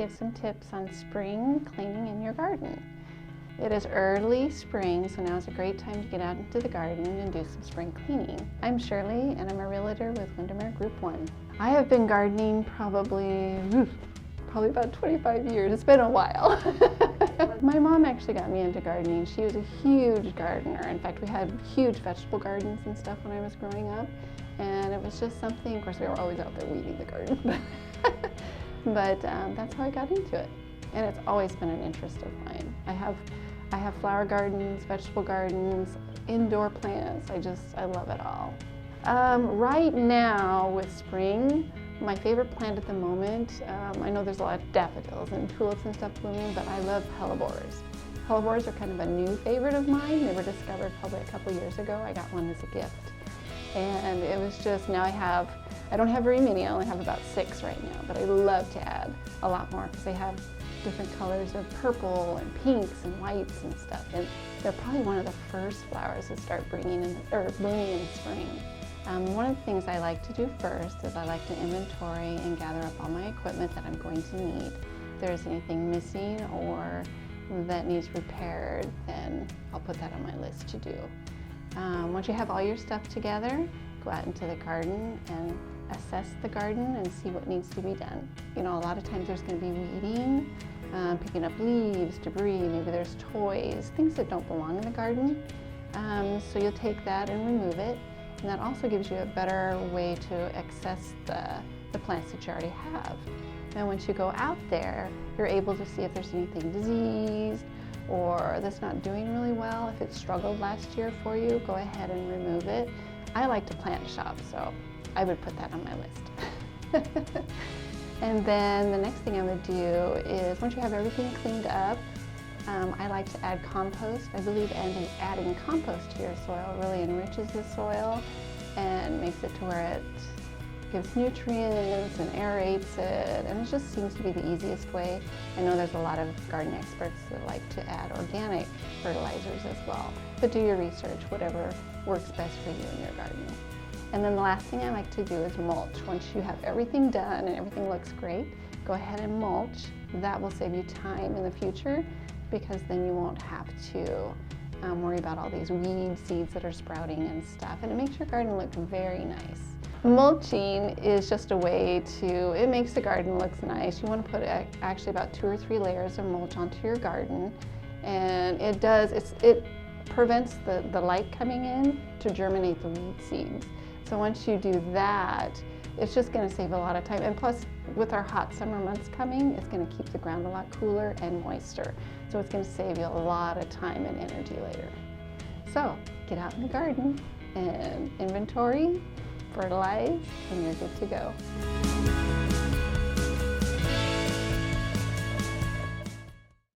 give some tips on spring cleaning in your garden. It is early spring, so now is a great time to get out into the garden and do some spring cleaning. I'm Shirley, and I'm a realtor with Windermere Group 1. I have been gardening probably about 25 years. It's been a while. My mom actually got me into gardening. She was a huge gardener. In fact, we had huge vegetable gardens and stuff when I was growing up. And it was just something, of course, we were always out there weeding the garden. but that's how I got into it. And it's always been an interest of mine. I have flower gardens, vegetable gardens, indoor plants. I love it all. Right now with spring, my favorite plant at the moment, I know there's a lot of daffodils and tulips and stuff blooming, but I love hellebores. Hellebores are kind of a new favorite of mine. They were discovered probably a couple years ago. I got one as a gift. And it was just, now I don't have very many, I only have about 6 right now, but I love to add a lot more because they have different colors of purple and pinks and whites and stuff. And they're probably one of the first flowers that start blooming in the spring. One of the things I like to do first is I like to inventory and gather up all my equipment that I'm going to need. If there's anything missing or that needs repaired, then I'll put that on my list to do. Once you have all your stuff together, go out into the garden and assess the garden and see what needs to be done. You know, a lot of times there's going to be weeding, picking up leaves, debris, maybe there's toys, things that don't belong in the garden. So you'll take that and remove it. And that also gives you a better way to access the plants that you already have. And once you go out there, you're able to see if there's anything diseased or that's not doing really well. If it struggled last year for you, go ahead and remove it. I like to plant shop, so I would put that on my list. And then the next thing I would do is, once you have everything cleaned up, I like to add compost. I believe adding compost to your soil really enriches the soil and makes it to where it gives nutrients and aerates it, and it just seems to be the easiest way. I know there's a lot of garden experts that like to add organic fertilizers as well, but do your research, whatever works best for you in your garden. And then the last thing I like to do is mulch. Once you have everything done and everything looks great, go ahead and mulch. That will save you time in the future, because then you won't have to worry about all these weed seeds that are sprouting and stuff, and it makes your garden look very nice. Mulching is just a way it makes the garden look nice. You want to put actually about 2 or 3 layers of mulch onto your garden, and it prevents the light coming in to germinate the weed seeds. So once you do that, it's just going to save a lot of time. And plus, with our hot summer months coming, it's going to keep the ground a lot cooler and moister. So it's going to save you a lot of time and energy later. So get out in the garden and inventory, fertilize, and you're good to go.